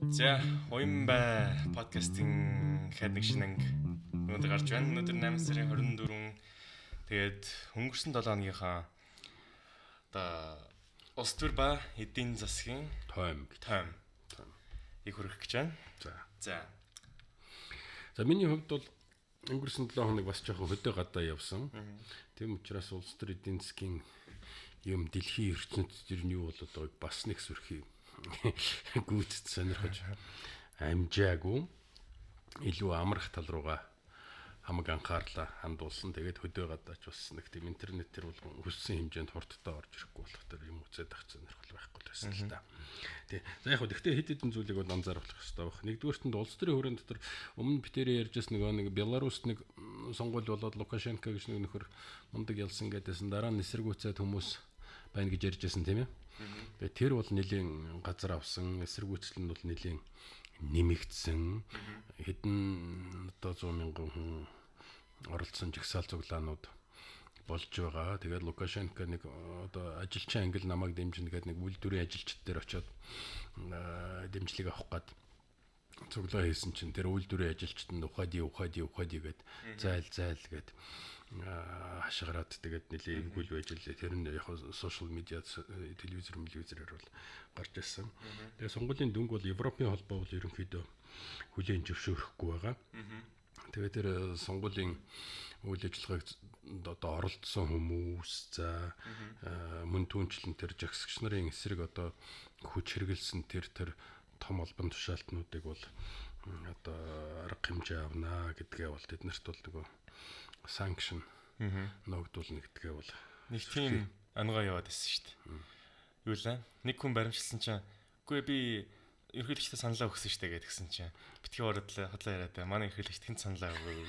За Уянбай подкастын хэд нэг шинэ анги өнөөдөр гарч байна. Өнөөдөр 8 сарын 24. Тэгээд өнгөрсөн 7 хоногийнхаа одоо улс төр ба эдийн засгийн тойм их хүрэх гэж байна. За миний хувьд бол өнгөрсөн 7 хоног бас жоохон хөдөө гадаа явсан. Тийм учраас улс төр эдийн засгийн юм дэлхийн ертөнцид ер нь юу болоод байгааг бас нэг сүрхий гүйцэд сонирхож амжаагүй илүү амрах тал руугаа хамаг анхаарлаа хандуулсан. Тэгээд хөдөө гадаач бас нэг тийм интернетээр бол хүссэн хэмжээнд хурдтай орж ирэхгүй болох төр юм үзээд авах сонирхол байхгүй л байсан л та. Тий. За яг хөө гэхдээ хэд хэдэн зүйлийг бол анзааруулах хэрэгтэй байна. Нэгдүгээрт нь улс төрийн хүрээнд дотор өмнө битэрээ ярьжсэн нэг Беларусь нэг сонгуул болоод Лукашенко гэж нэг нөхөр мундаг ялсан гэдээсэн дараа нь эсэргүүцээд хүмүүс байна гэж ярьжсэн тийм ээ. Тэгээд тэр бол нэлийн газар авсан, эсэргүүцэл нь бол нэлийн нэмэгдсэн. Хэдэн одоо 100 мянган хүн оролцсон жигсаал цуглаанууд болж байгаа. Тэгээд Лукашенко нэг одоо ажилчин ангил намайг дэмжинэ гэдэг нэг үйлдвэрийн ажилчид дээр очиод дэмжлэг авах гээд цуглаа хийсэн чинь тэр үйлдвэрийн ажилчид нь ухаади гэд зайл гэд хашгараад тэгээд нэлийн гүйл байж лээ. Тэр нь яг сошиал медиа телевизээр бол гарч ирсэн. Тэгээд сонгуулийн дүнг бол Европын холбоо бол ерөнхийдөө хүлээн зөвшөөрөхгүй байгаа. Тэгээд тэр сонгуулийн үйл ажиллагааг одоо оролцсон хүмүүс за мөн түнчлэн тэр жагсагч нарын эсрэг одоо хүч хэрэгэлсэн тэр том албан тушаалтнуудыг бол одоо арга хэмжээ авнаа гэдгээ бол тэднэрт бол нөгөө санкшн ногдуулна гэдгээ бол нэг тийм ангаа яваад байсан шүү дээ. Юу лээ? Нэг хүн баримжилсан чинь үгүй би ерөнхийлөгчдөө саналаа өгсөн шүү дээ гэдгсэн чинь битгий ордлоо хотлоо яриад манай ерөнхийлөгчд хэн саналаа өгөө.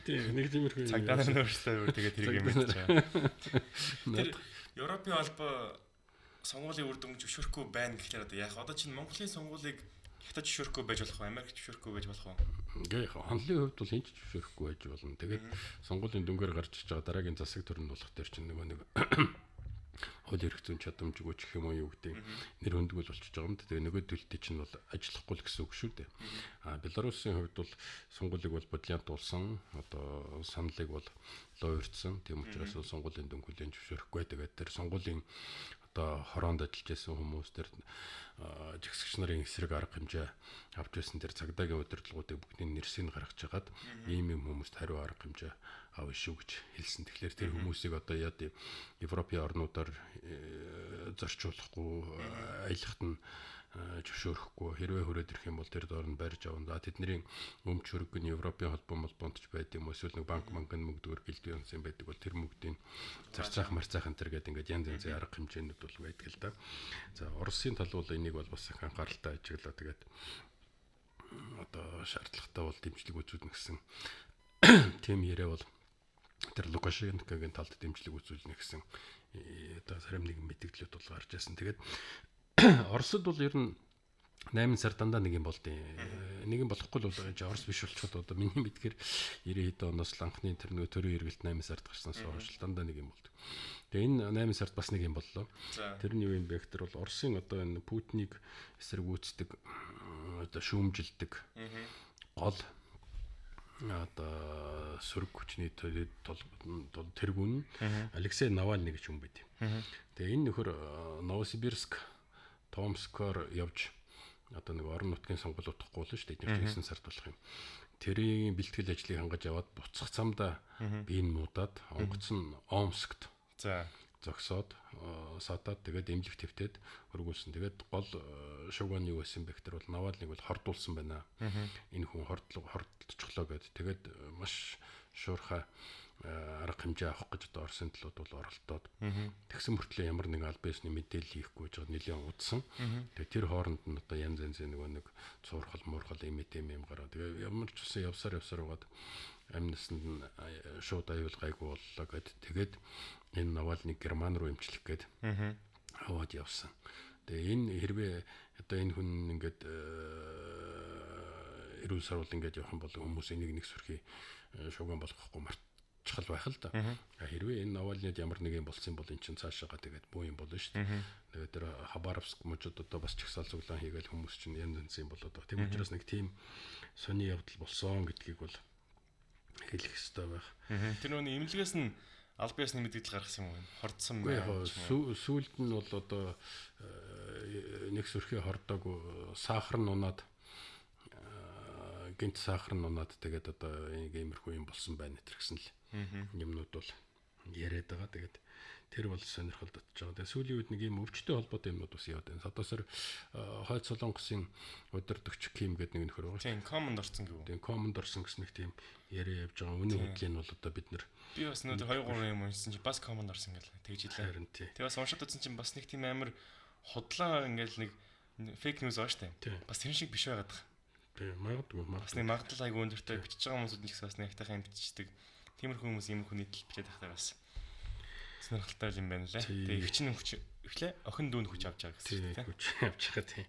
Тийм нэг тиймэрхүү цагдаа нар өөрсдөө тэгээд тэрийг юм ярьж. Тэр Европын холбоо сонгуулийн үр дүн зөвшөөрөхгүй байна гэхлээр одоо яах? Одоо чинь Монголын сонгуулийг хятад зөвшөөрөхгүй байж болох уу? Америк зөвшөөрөхгүй байж болох уу? Ингээ хонлын хувьд бол хинч зөвшөөрөхгүй байж болно. Тэгээд сонгуулийн дүнгээр гарч иж байгаа дараагийн засаг төрөнд болох төр чинь нэг хууль эрх зүйн чадамжгүй ч гэх юм уу юу гэдэг нэр хүндгүүл болчихж байгаа юм. Тэгээ нөгөө төлөлтөй чинь бол ажиллахгүй л гэсэн үг шүү дээ. Беларусын хувьд бол сонгуулийг бол бодлиантуулсан. Одоо саналыг бол луурдсан. Тийм учраас сонгуулийн дүнг хүлээн зөвшөөрөхгүй. Тэгээд тэр сонгуулийн одоо хороонд ажиллаж байсан хүмүүс тэр жигсагч нарын эсрэг арга хэмжээ авч байсан тэр цагдаагийн удирдлагуудыг бүгдийг нэрсийг гаргаж хагаад ийм хүмүүст хариу арга хэмжээ авна шүү гэж хэлсэн. Тэгэхээр тэр хүмүүсийг одоо яа Европын орнуудаар зорчуулахгүй аялагт нь зөвшөөрөхгүй хэрвээ хүрээд ирэх юм бол тэр доор нь барьж авна. Тэдний өмч хөрөг нь Европын холбоомолбонтч байд юм эсвэл нэг банк мөнгөөр гэлдээ юмсан байдаг бол тэр мөнгөдийн зарцаах марцаах энэ төр гэдэг ингээд янз янзын арга хэмжээнүүд бол байдаг л да. За Оросын тал бол энийг бол бас анхааралтай ажиглаа. Тэгээд одоо шаардлагатай бол дэмжлэг үзүүлнэ гэсэн тийм яриа бол тэр Лукашенкогийн талд дэмжлэг үзүүлнэ гэсэн одоо зарим нэгэн мэдээлэлүүд бол гарч ирсэн. Тэгээд Оросд бол ер нь 8 сар дандаа нэг юм болдیں۔ Нэг юм болохгүй л бол Орос биш болчиход одоо миний мэдгээр 90 хэд оноос л анхны тэр нөгөө төрийн эргэлт 8 сард гарснаас хойш дандаа нэг юм болдог. Тэгээ энэ 8 сард бас нэг юм боллоо. Тэр нь юу юм бэ гэхээр бол Оросын одоо энэ Путинийг эсэргүүцдэг одоо шүүмжилдэг гол одоо сөрөг хүчний тэргүүн Алексей Навальный гэж хүн байд. Тэгээ энэ нөхөр Новосибирск Томскоор явж одоо нэг орон нутгийн сонгуул утгахгүй л шүү дээ. 9 сард болох юм. Тэрийн бэлтгэл ажлыг хангаж яваад буцах замдаа биеийг муудаад онгоцон Омскт зогсоод садаад тэгээд эмнэлэг твтээд өргүүлсэн. Тэгээд гол шуган юу байсан бэ гэхээр бол Навальныг бол хордуулсан байна. Энэ хүн хордлцоглоо гэд. Тэгээд маш шуурхай арга хэмжээ авах гэж одоо Оросын талууд бол оролдоод тэгсэн мөртлөө ямар нэг аль биесний мэдээлэл хийхгүй гэж нэлээд удсан. Тэгээ тэр хооронд нь одоо янз янзын нэг цуурхал муурхал юм гараа. Тэгээ ямар ч үсэн явсаар угаад амнисанд нь шууд аюул гайгүй боллоо гэд. Тэгээд энэ Навальныг Герман руу эмчлэх гээд аваад явсан. Тэгээ энэ хэрвээ одоо энэ хүн ингээд эрүүл сарвал ингээд явах юм бол хүмүүс энийг нэг сүрхий шуган болгохгүй чухал байх л да. Хэрвээ энэ Навальнид ямар нэг юм болсон бол эн чинь цаашаага тэгээд буу юм болно шүү дээ. Тэгээд тэр Хабаровск мужид одоо бас чагсаал цуглаан хийгээл хүмүүс чинь янз янз юм болоод байгаа. Тийм учраас нэг тийм сони явдал болсон гэдгийг бол хэлэх хэрэгтэй байх. Тэр нөгөө имлэгээс нь аль биесны мэдээлэл гаргасан юм уу? Хордсон байна. Сүүлд нь бол одоо нэг сүрхий хордоогүй сахар нь унаад гинт сахар нь унаад тэгээд одоо иймэрхүү юм болсон байна гэсэн л юмнууд бол яриад байгаа. Тэгээд тэр бол сонирхол татж байгаа. Тэгээд сүүлийн үед нэг юм өвчтөй холбоотой юмнууд бас яваад байна. Одоо сар Хойд Солонгосын удирдагч Ким гэдэг нэг нөхөр байгаа. Тийм, комонд орсон гэв. Тийм, комонд орсон гэсэн нэг тийм яриа явж байгаа. Үнэн худлын бол одоо бид нар би бас нэг 2-3 юм уншсан чи бас комонд орсон гэл тэгж хэлээ. Харин тий. Тэгээ бас уншаад үзсэн чинь бас нэг тийм амар худлаа ингээл нэг фейк ньюс ааш таа. Бас тэр шиг биш байгаад байгаа. Тийм, магадгүй. Бас нэг магадлал айгүй өндөртэй бичиж байгаа хүмүүсүүд нэгс бас нэг тахын бичдэг. Тиймэрхүү хүмүүс иймэрхүү нийтлэл бичээд тахтай бас сонирхолтой юм байна лээ. Тэгээ ихчин хүч эхлээ охин дүүн хүч авч байгаа гэсэн тийм. Хүч авч байгаа тийм.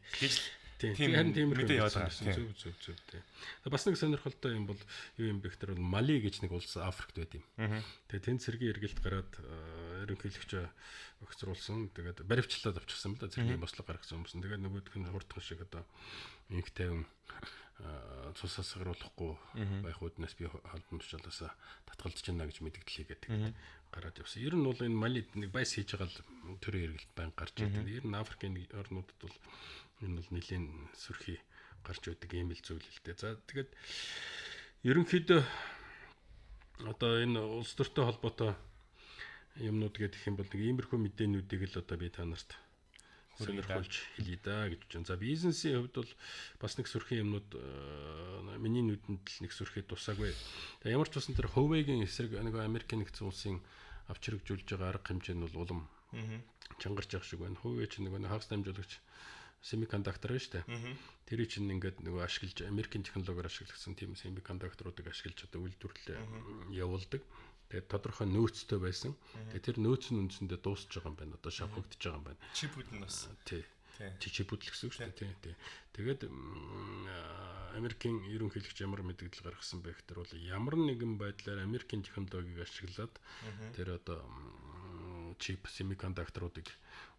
Тийм мэдээ яваад байгаа. Зөв тийм. Бас нэг сонирхолтой юм бол юу юм бэ гэхээр Мали гэж нэг улс Африкт байд юм. Тэгээ тэнд цэргийн эргэлт гараад ерөнхийлөгчөө огцруулсан. Тэгээд баривчлаад авчихсан ба цэргийн бослог гаргасан хүмүүс. Тэгээд нөгөөх нь хурдхан шиг одоо инх тайван цусаас сагаруулахгүй байх үднээс би халдан тушаалаасаа татгалзаж байна гэж мэдгдэл хийгээд гараад явсан. Ер нь бол энэ Малид нэг байс хийж байгаа л төрийн эргэлт байн гарч ирдэг. Ер нь Африкийн орнуудад бол энэ бол нэлийн сүрхий гарч байдаг юм л зүйл л дээ. За тэгээд ерөнхийдөө одоо энэ улс төртэй холбоотой юмнууд гэдэг юм бол нэг иймэрхүү мэдээнүүдийг л одоо би та нарт сонирхолж хэлье да гэж байна. За бизнесийн хувьд бол бас нэг сүрхий юмнууд миний нүдэнд л нэг сүрхий тусаагүй. Тэгээ ямар ч тусан тэр Huawei-гийн эсрэг нэг Америкийн нэгдсэн улсын авч хэрэгжүүлж байгаа арга хэмжээ нь бол улам чангарч явах шиг байна. Huawei чинь нэг хагас дамжуулагч семикондуктор байна шүү дээ. Тэр чинь ингээд нөгөө ашиглаж Америкийн технологиор ашиглагдсан тийм семикондукторуудыг ашиглаж одоо үйлдвэрлэлээ явуулдаг. Тэгээд тодорхой нөөцтэй байсан. Тэгээд тэр нөөц нь үндсэндээ дуусч байгаа юм байна. Одоо шавхагдж байгаа юм байна. Чипүүд нь бас. Тий. Чипүүд л гэсэн үг шүү дээ. Тий. Тэгээд Америкийн ерөнхийлөгч ямар мэдээлэл гаргасан бэ гэхээр бол ямар нэгэн байдлаар Америкийн технологиг ашиглаад тэр одоо чип семикондукторуудыг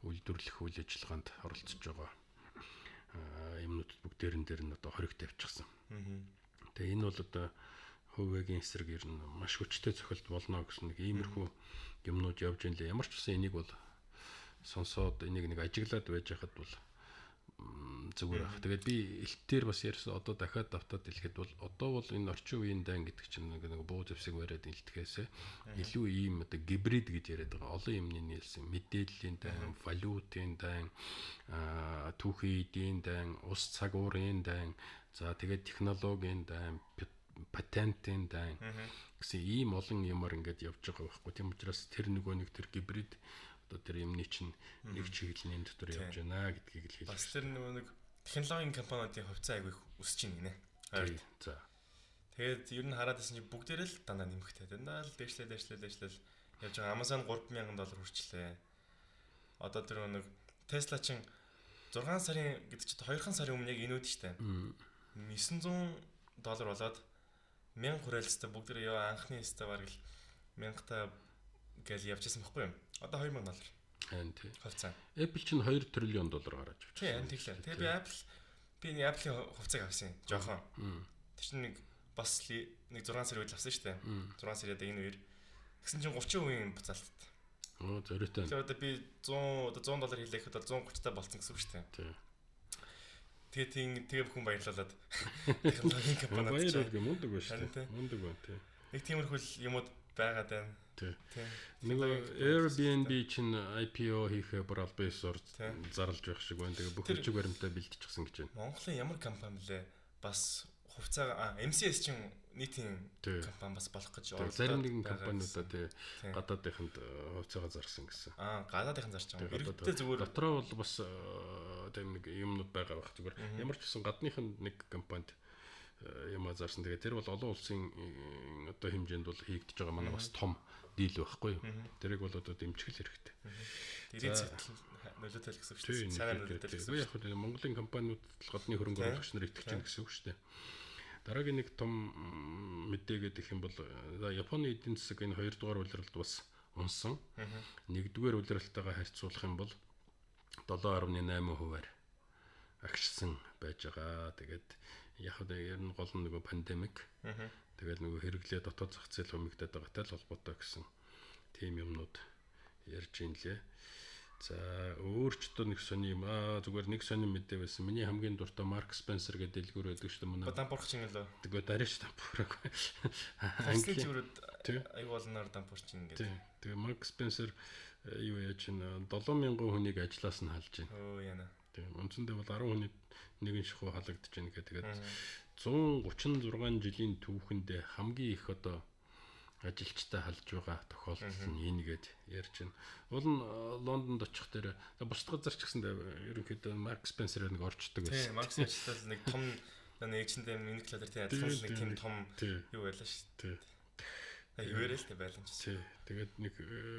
үйлдвэрлэх үйл ажиллагаанд оролцож байгаа юмнууд бүгдээрэн дээр нь одоо хориг тавьчихсан. Тэгээ энэ бол одоо Huawei-гийн эсрэг ер нь маш хүчтэй цохилт болно гэсэн нэг иймэрхүү юмнууд явж байна лээ. Ямар ч үсэн энийг бол сонсоод энийг нэг ажиглаад байж хахад бол зүгээр ах. Тэгээд би элтээр бас ярьсан одоо дахиад давтаад хэлэхэд бол одоо бол энэ орчин үеийн дан гэдэг чинь нэг буу зэвсэг бариад илтгэхээсээ илүү ийм одоо гибрид гэж яриад байгаа. Олон юмны нийлсэн мэдээллийн дан, валютын дан, түүхийн эдийн дан, ус цагуурын дан, за тэгээд технологийн дан, патентын дан гэсэн ийм олон юмар ингээд явж байгаа байхгүй. Тийм учраас тэр нөгөө нэг тэр гибрид одоо тэр юмны чинь нэг чиглэлийн дотор явж байна гэдгийг л хэлж. Бас тэр нөгөө нэг технологийн компаниудын хувьцаа айгүй өсөж байна гинэ. За. Тэгээд ер нь хараад байсан чинь бүгдээрээ л дандаа нэмэхтэй. Дандаа л дээшлээ явж байгаа. Amazon $3,000 хүрчлээ. Одоо тэр нэг Tesla чинь 6 сарын гэдэг чинь 2 сарын өмнө яг энэ үед штэ. $900 болоод 1000 хураалцтай бүгдээ яа анхны хэстэй бараг л 1000 та гэл явжсэн байхгүй юу? Одоо $2,000. Айн тий. Хувьцаа. Apple чинь $2 триллион гараад авчихсан. Тий, ань тэглээ. Тэгээ би Apple-ийн хувьцааг авсан. Жохон. Тэр чинь нэг бас нэг 6 сар үед авсан шүү дээ. 6 сард энэ үеэр. Тэгсэн чинь 30% буцаалтад. Оо зориутой. Тэгээ одоо би $100 хийлэхэд бол 130 та болсон гэсэн үг шүү дээ. Тий. Тэгээ бүхэн баярлалаад технологийн компаниуд баярлалаа мундаг ба шүү дээ. Мундаг ба тий. Нэг тиймэрхүү юмуд байгаад байна. Тий. Нэг Airbnb чинь IPO хийхээ бүр албан ёсоор зарлж байх шиг байна. Тэгээ бүх хүчиг баримтаа бэлтчихсэн гэж байна. Монголын ямар компани лээ? Бас хувьцаа MCS чинь нийтийн компани бас болох гэж байна. Зарим нэгэн компаниудаа тий гадаадынханд хувьцаагаа зарсан гэсэн. Гадаадынхан зарч байгаа. Иргэдтэй зүгээр дотроо бол бас тийм нэг юмнууд байгаа байх зүгээр. Ямар ч гэсэн гадныханд нэг компанид ямаа зарсан. Тэгээ тэр бол олон улсын одоо хэмжээнд бол хийгдэж байгаа манай бас том дийл байхгүй юу? Тэрийг бол одоо дэмжих хэрэгтэй. Тэрийг нөлөөтэй л гэсэн үг шүү дээ. Сайн нөлөөтэй л гэсэн үг. Яг нь Монголын компаниуд гадны хөрөнгө оруулагч нар итгэж байна гэсэн үг шүү дээ. Дараагийн нэг том мэдээ гэдэг юм бол Японы эдийн засаг энэ 2 дугаар улиралд бас унсан. 1-р улиралтайгаа харьцуулах юм бол 7.8%-аар агшсан байж байгаа. Тэгээд яг нь ер нь гол нь нөгөө пандемик. Тэгээд нөгөө хэрэглээ дотоод зах зээл хумигдаад байгаатай л холбоотой гэсэн тийм юмнууд ярьж ин лээ. За өөрчлөлтөө нэг сони юм зүгээр нэг сони мэдээ байсан. Миний хамгийн дуртай Марк Спенсер гэдэг дэлгүүр байдаг шүү дээ. Манай дампуурч юм лөө. Тэгээ дараач дампуураг. Англи зүрүүд аюу болноор дампуурч ингээд. Тэгээ Марк Спенсер юу яаж ин 7000 хүнийг ажлаас нь халж байна. Өө яна. Тэгээ үндсэндээ бол 10 хүний нэгэн шихуу халагдаж байна гэдэг. Тэгээд 136 жилийн түүхэнд хамгийн их одоо ажилчтай халж байгаа тохиолдол нь энэгээд ярьж байна. Уул нь Лондонд очих дээр бусад газар ч гэсэндээ ерөнхийдөө Марк Спенсер нэг орчдөг Тийм, байсан. Марк Спенсер нэг том нэгчэндээ Uniqlo дээр адилхан нэг тийм том юу байлаа шүү дээ. Юурэл тэ байлаа ч. Тий. Тэгээд нэг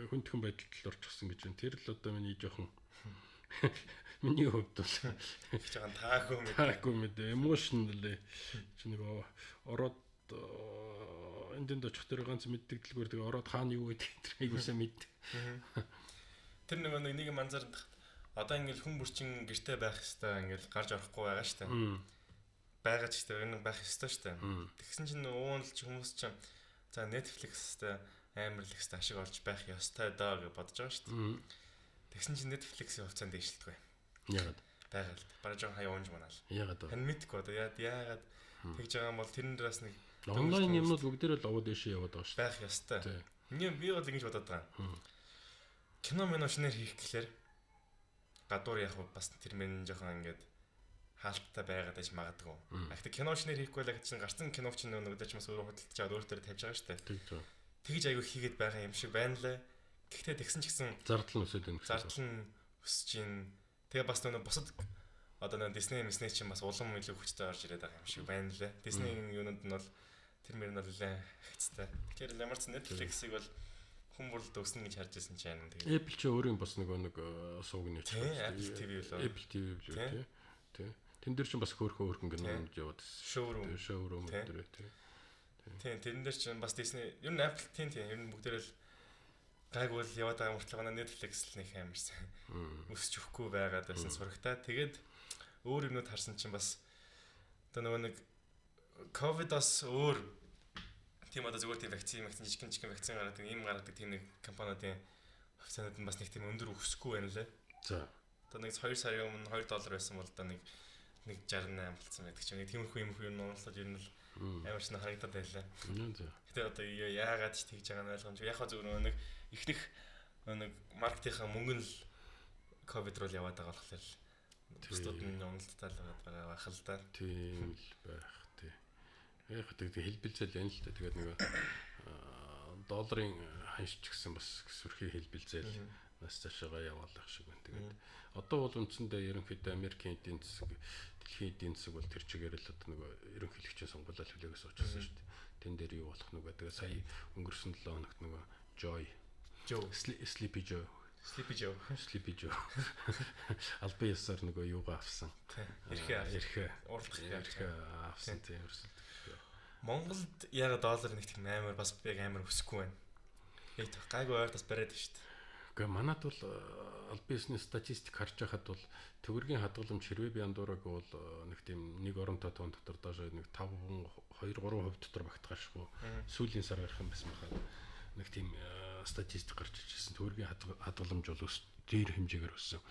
хүндхэн байдалд орчихсон гэж байна. Тэр л одоо миний жоохон миний хувьд бол жоохон таагүй мэдээ emotional чи нэг ороод энд очих дээр ганц мэддэг дэлгүүр тэгээ ороод хаана юу гэдэг тэр айгуусаа мэд. Тэр нэг манзард одоо ингээл хүн бүрчин гэртээ байх хэвээр ингээл гарч орохгүй байгаа шүү дээ. Байгаа ч гэсэн энэ байх ёстой шүү дээ. Тэгсэн чинь уунлж хүмүүс чинь за Netflix-тэй амар л ихтэй ашиг олж байх ёстой доо гэж бодож байгаа шүү дээ. Тэгсэн чинь Netflix-ийн хувьцаанд дэвшилдэг бай. Яагаад? Байгаа л. Бараг жоон хаяа уунж манаал. Яагаад вэ? Хэн мэдгүй одоо яагаад тэгж байгаа юм бол тэрэн дээрээс нэг онлайн юмнууд бүгдээрээ л овоо дэшээ яваад байгаа шүү дээ. Байх ёстой. Би бол ингэж бодоод байгаа. Кино шинээр хийх гэхлээр гадуур яг бас тэр мэн жоохон ингээд хаалттай байгаад байж магадгүй. Ахта кино шинээр хийхгүй л чинь гарцсан киног чинь нөгөөдөж бас өөрөө худалдаж аваад өөр төр тавьж байгаа шүү дээ. Тэгж аягүй хийгээд байгаа юм шиг байна лээ. Гэхдээ тэгсэн ч гэсэн зардал нь өсөж байна. Зардал нь өсөж байна. Тэгээ бас нөгөө бусад одоо нэг Disney чинь бас улам илүү хүчтэй орж ирээд байгаа юм шиг байна лээ. Disney-ийн юунууд нь бол тэр мөр нь бол хэцтэй. Тэгэхээр ямар ч Netflix-ийг бол хүн бүрд өгснө гэж харж байсан чинь тэгээд Apple ч өөрөө бас нэг суугны ч Apple TV лөө. Apple TV лөө тий. Тэн дээр чинь бас хөөрхөн гэнэ яваад шоурум дээр тий. Тийм тэрэн дээр чинь бас Disney ер нь Apple тийм ер нь бүгдээрээ л гайгүй л яваад байгаа мөртлөө манай Netflix л нэг амарсан өсч өгөхгүй байгаад байсан сурагтай. Тэгээд өөр юмнууд харсан чинь бас одоо нөгөө нэг ковидос өөр тийм одоо зүгээр тийм вакцин жижиг вакцин гаргадаг ийм гаргадаг тийм нэг компаниудын хувьцаанууд нь бас нэг тийм өндөр өсөхгүй байна лээ. За. Одоо нэг 2 сарын өмнө $2 байсан бол одоо нэг 68 болцсон байдаг чинь нэг тиймэрхүү юм Монголд ер нь л амар ч харагдаад байлаа. Гэтэ одоо яагаад ч тэгж байгаа нь ойлгомжгүй. Яг зөв нэг ихнэх нэг маркетингийн мөнгө нь л ковид руу яваад байгаа болохоор төслүүд нь уналттай л байгаа байх л да. Тийм л байх тий. Яг гэдэг хэлбэлзэл байна л да. Тэгээд нэг долларын ханьш ч гэсэн бас сүрхий хэлбэлзэл нас цаашаа яваалах шиг байна. Тэгээд одоо бол үндсэндээ ерөнхийдөө Америкийн эдийн засаг, дэлхийн эдийн засаг бол тэр чигээр л одоо нэг ерөнхийлөгчийн сонгуулиуд хүлээгээс очсон шүү дээ. Тэн дээр юу болох нүгэ. Тэгээд сая өнгөрсөн 7 хоногт нөгөө Sleepy Joe албан ёсоор нөгөө юугаа авсан. Эрхээ авсан тийм ерөөсөө. Монголд яг доллар нэг тийм амар бас яг амар өсөхгүй байна. Яг гайгүй ойр бас бариад байна шүү дээ. Гэхдээ манад бол албан ёсны статистик харж байхад бол төгрөгийн хадгаламж хэрвээ би андуураг бол нэг тийм нэг оронтой тон дотор доош нэг 2-3% дотор багтгаашгүй сүүлийн сар гарах юм байсан байна. Нэг тийм статистик гарч ирсэн. Төгрөгийн хадгаламж бол дээр хэмжээгээр өссөн.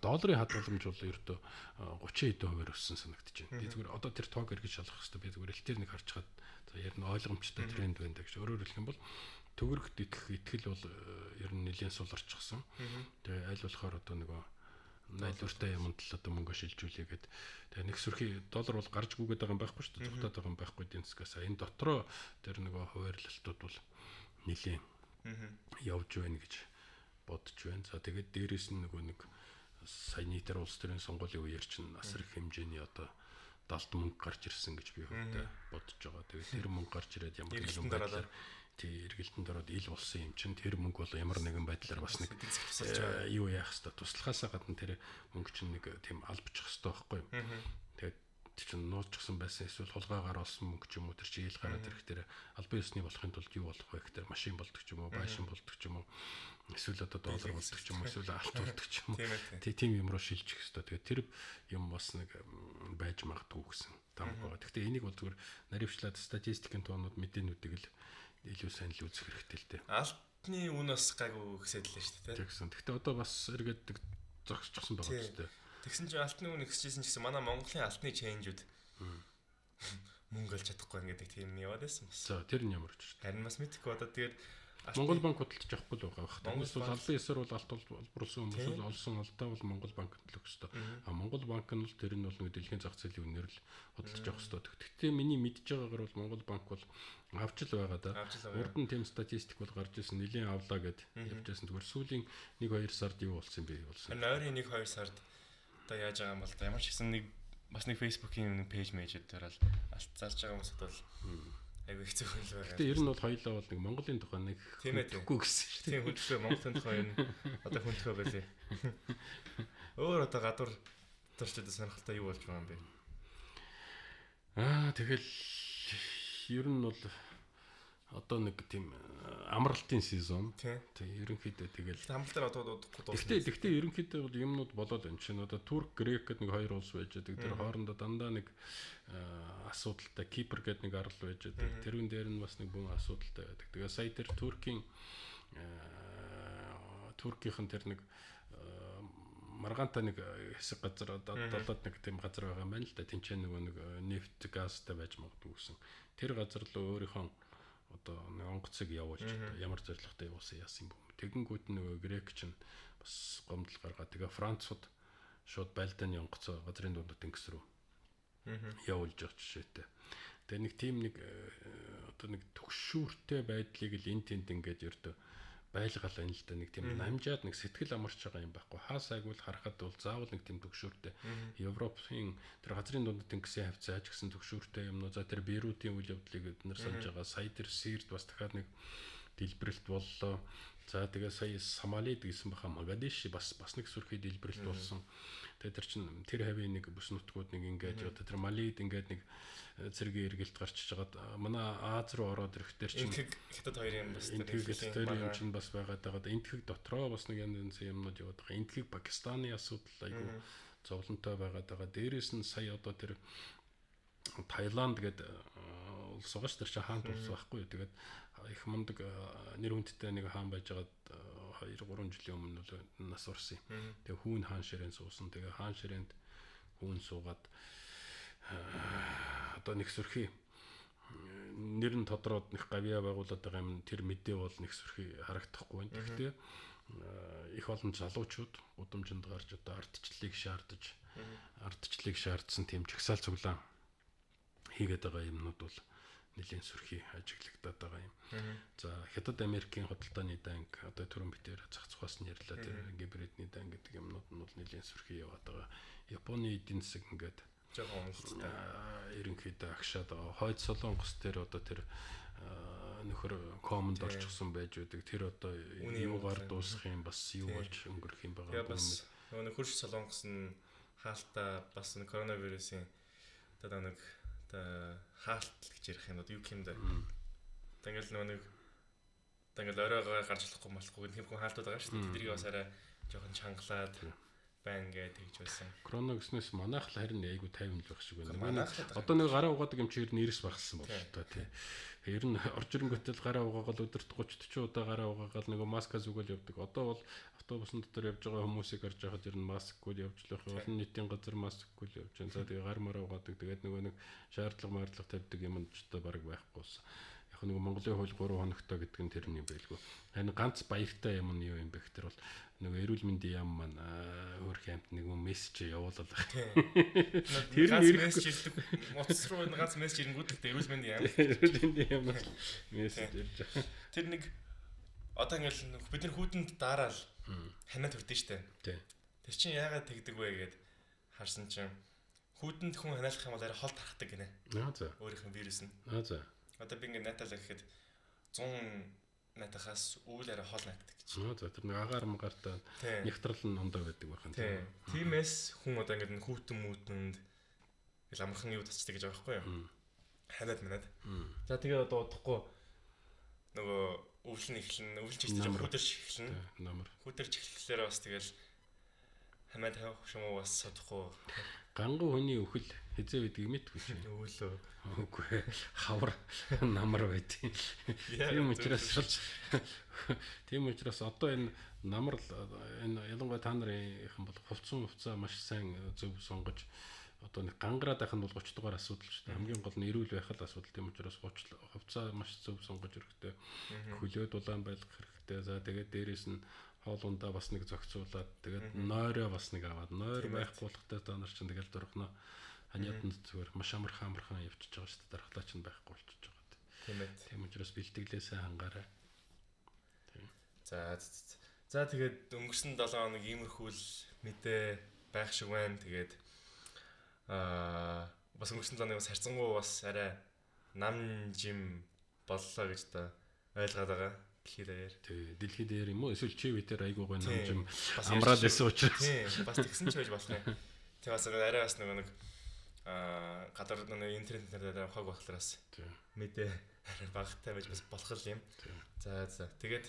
Долларын хадгаламж бол ердөө 30% өссөн санагдаж байна. Би зүгээр одоо тэр тоог эргэж шалгах хэрэгтэй. Би зүгээр элтээр нэг харж хаад ер нь ойлгомжтой тренд байна гэж. Өөрөөр хэлэх юм бол төгрөгт итгэл бол ер нь нэлээд сул орчихсон. Тэгээ аль болохоор одоо нөгөө найдвартай юмд л одоо мөнгө шилжүүлээ гэд. Тэгээ нэг сүрхий доллар бол гарч гүгээд байгаа юм байхгүй шүү дээ. Зугтаад байгаа юм байхгүй дэнцгээс. Энэ дотроо тэр нөгөө хуваарлалтууд бол нэлээд явж байна гэж бодож байна. За тэгээд дээрэс нь нөгөө нэг сая нийтээр улс төрийн сонгуулийн үеэр чинь асар их хэмжээний одоо далд мөнгө гарч ирсэн гэж би хувьдаа бодож байгаа. Тэгээд тэр мөнгө гарч ирээд ямар нэгэн байдлаар эргэлтэнд ороод ил болсон юм чинь тэр мөнгө бол ямар нэгэн байдлаар бас нэг юу яах хэвээр туслахаасаа гадна тэр мөнгө чинь нэг тийм албачих хэвээр байхгүй юу. Тэгээд чинь нууцчихсан байсан эсвэл хулгайгаар олсон мөнгө ч юм уу тэр чинь ил гараад ирэх тэр албан ёсны болохын тулд юу болох вэ гэхээр машин болдог ч юм уу, байшин болдог ч юм уу, эсвэл одоо доллар болдог ч юм уу, эсвэл алт болдог ч юм уу. Тийм юм руу шилжих хэрэгтэй. Тэгээд тэр юм бас нэг байж магадгүй гэсэн там байгаа. Гэхдээ энийг бол зүгээр наривчлаад статистикийн тоонууд мэдээнүүдийг л илүү сайн л үзэх хэрэгтэй л дээ. Алтны үн бас гайгүй ихсэллээ шүү дээ. Тэгсэн. Гэхдээ одоо бас эргээд зогсчихсон байгаа ч гэдэг. Тэгсэн чинь алтны үн ихсэжсэн ч гэсэн манай Монголын алтны чейнжүүд мөнгө олж чадахгүй ингээд тийм яваад байсан бас. За тэр нь ямар ч шүү дээ. Харин бас мэдхгүй одоо тэгээд Монгол банк худалдаж авахгүй л байгаа. Монгол бол албан ёсоор бол алт болборсон хүмүүс олсон алдаа бол Монгол банк төлөх ёстой. А Монгол банк нь бол тэр нь бол нэг дэлхийн зах зээлийн үнээр л худалдаж авах ёстой. Гэхдээ миний мэдж байгаагаар бол Монгол банк бол авч л байгаа да. Урд нь тийм статистик бол гарч ирсэн. Нилийн авлаа гэд явж байсан. Зүгээр сүүлийн 1-2 сард юу болсон бэ болсон. Нойрын 1-2 сард одоо яаж байгаа юм бол ямар ч гэсэн нэг бас нэг Facebook-ийн нэг пэйж мэйжээр дараал алт зарж байгаа хүмүүсд бол айгүй хэцүү хөл байгаа. Гэтэ ер нь бол хоёлаа бол нэг Монголын тухай нэг хүндхгүй гэсэн шүү дээ. Тийм хүндхгүй Монголын тухай энэ одоо хүндхгүй байлээ. Өөр одоо гадуур төрчдөд сонирхолтой юу болж байгаа юм бэ? Тэгэл ер нь бол одоо нэг тийм амралтын сезон. Тийм ерөнхийдөө тэгэл амралтаар одоо удахгүй дуусна. Гэхдээ ерөнхийдөө бол юмнууд болоод байна. Чинь одоо Турк, Грек гэдэг нэг хоёр улс байж байгаа. Тэр хоорондоо дандаа нэг асуудалтай. Кипр гэдэг нэг арал байж байгаа. Тэрүүн дээр нь бас нэг бүхэн асуудалтай байдаг. Тэгээ сая тэр Туркийн тэр нэг маргаантай нэг хэсэг газар долоод нэг тийм газар байгаа юм байна л да. Тинчээ нөгөө нэг нефт, газтай байж магадгүй гэсэн. Тэр газар л өөрийнхөө одоо нэг онгоцыг явуулж ямар зорилготой явуулсан яасан юм бэ? Тэгэнгүүт нөгөө Грек чинь бас гомдол гаргаад тэгээ Францууд шууд Балканы онгоцоо газрын дунд тэнгис рүү явуулж байгаа жишээтэй. Тэгээ нэг тийм нэг одоо нэг төгшүүртэй байдлыг л эн тэнд ингээд ердөө байлгаал байна л да. Нэг тийм намжаад нэг сэтгэл амарч байгаа юм байхгүй. Хаа сайгвал харахад бол заавал нэг тийм төгшүүртэй Европын тэр газрын дунд тэнгисийн хавцаа ч гэсэн төгшүүртэй юмнуу. За тэр Бейрутийн үйл явдлыг эднэр санаж байгаа. Сая тэр Сирд бас дахиад нэг дэлбэрэлт боллоо. За тэгээ сая Сомалид гэсэн баха Магадиш бас нэг сүрхий дэлбэрэлт болсон. Тэгээ тэр чин тэр хавийн нэг бүс нутгууд нэг ингээд одоо тэр Малид ингээд нэг цэргийн эргэлт гарчиж байгаад манай Аз руу ороод ирэх тэр чин хятад хоёр юм бас тэр юм чин бас байгаад байгаа. Энтхэг дотроо бас нэг янз юмнууд яваад байгаа. Энтхэг Пакистаны асуудал айгу зовлонтой байгаад байгаа. Дээрээс нь сая одоо тэр Таиланд гэдэг улс байгаа ш тэр чинь хаант улс байхгүй юу. Тэгээд их мундаг нэр хүндтэй нэг хаан байжгаад 2-3 жилийн өмнө нас орсон юм. Тэгээ хүүн хаан ширээнд суусан. Тэгээ хаан ширээнд хүүн суугаад одоо нэг сүрхий нэр нь тодроод нэг гавьяа байгуулад байгаа юм. Тэр мэдээ бол нэг сүрхий харагдахгүй байна. Гэхдээ их олон залуучууд удамжинд гарч одоо ардчлалыг шаардсан тийм чагсаал цуглаан хийгээд байгаа юмнууд бол нэлийн сүрхий ажиглагдаад байгаа юм. За Хятад Америкийн худалдааны данг одоо түрүүн битээр зах зугаас нь ярьлаа тэр гибридний данг гэдэг юмнууд нь бол нэлийн сүрхий яваад байгаа. Японы эдийн засаг ингээд жоохон уналттай. Ерөнхийдөө агшаад байгаа. Хойд Солонгос дээр одоо тэр нөхөр комонд орчихсон байж байдаг. Тэр одоо юугаар дуусах юм бас юу болж өнгөрөх юм байгаа юм. Бас нөгөө хөрш Солонгос нь хаалтаа бас коронавирусын одоо нэг хаалт гэж ярих юм уу юу юм да. Тэгэл нөгөө нэг тэгэл оройгоо гарч болохгүй малахгүй тийм хүн хаалтууд байгаа шүү дээ. Тэднийг бас арай жоохон чангалаад байна гэж байсан. Корона гэснээс манайх л харин айгу 50 л байх шиг байна. Одоо нэг гараа угаадаг юм чи ер нь 90 багссан бол та тий. Ер нь орж ирэнгүүтэл гараа угаагаад өдөрт 30-40 удаа гараа угаагаад нэг маска зүгэл явдаг. Одоо бол автобусын дотор явж байгаа хүмүүсийг харж байхад ер нь маскгүй явж лах. Олон нийтийн газар маскгүй явж байгаа. За тэгээ гар мараа угаадаг. Тэгээд нөгөө нэг шаардлага тавьдаг юм ч одоо бараг байхгүй болсон. Яг нэг Монголын хууль 3 хоногтой гэдэг нь тэр юм байлгүй. Харин ганц баяртай юм нь юу юм бэ гэхээр бол нөгөө эрүүл мэндийн яам маань өөрх юмт нэг мессеж явуулаад байна. Тэр мессеж ирдэг. Утас руу ганц мессеж ирэнгүүт л эрүүл мэндийн яам. Эрүүл мэндийн яам мессеж ирж байгаа. Тэр нэг одоо ингээл бид нар хүүдэнд дараал ханаа төрдөн штэ. Тэр чинь яагаад тэгдэг вэ гэгээд харсан чинь хүүдэнд хүн ханаалах юм бол арай хол тархдаг гинэ. Өөрийнх нь вирус нь. Одоо би ингээд наталаа гэхэд 100 натахаас үйл арай хол натдаг гэж. За тэр нэг агаар магартаа нэгтрал нь ондоо байдаг байх юм. Тиймээс хүн одоо ингээд хүүтэн Тэгэл амархан юу тасчдаг гэж байгаа байхгүй юу? Ханаад манад. Мм. За тэгээ одоо удахгүй нөгөө өвлөн өвлж ирсэн хүдэрч эхэлнэ. Намар. Хүдэрч эхлэхлээр бас тэгэл хамаад тавих юм уу бас удахгүй. Ганган хүний өхөл хизээ байдгийг мэдгүй чи. Өвлөө. Үгүй хавар намар байдیں۔ Тийм учраас одоо энэ намар энэ ялангуяа та нарын бол хувцаа маш сайн зөв сонгож одоо нэг гангараад байх нь бол 30 дугаар асуудал шүү дээ. Хамгийн гол нь эрүүл байх л асуудал. Тийм учраас хувцаа маш зөв сонгож хэрэгтэй. Хөлөө дулаан байлгах хэрэгтэй. За тэгээд дээрэс нь хоол ундаа бас нэг зохицуулаад тэгээд нойроо бас нэг аваад нойр байхгүй болохтой та нар чинь тэгэл дөрхнө ханиаданд зүгээр маш амархан явчихж байгаа шүү дээ. Дархлаа чинь байхгүй болчихж байгаа. Тийм ээ. Тийм учраас бэлтгэлээсээ хангаарай. Тийм. За тэгээд өнгөрсөн 7 хоног иймэрхүү л мэдээ байх шиг байна. Тэгээд бас өнгөрсөн 7 хоногоос харцангуй бас арай нам жим боллоо гэж та ойлгоод байгаа. Дэлхийд даяар. Тий, дэлхийд даяар юм уу? Эсвэл чи витер айгуу гой нам жим амраад байсан учраас. Тий, бас тэгсэн ч байж болох юм. Тэг бас арай бас нэг гадар нэг интернетээр хог болохоор мэдээ арай багтай байж бас болох юм. За тэгээд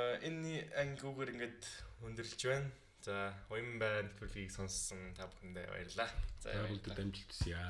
энэ ангиугаар ингээд өндөрлж байна. За уян байна төлөвийг сонссон та бүхэндээ баярлалаа. За амжилт хүсье.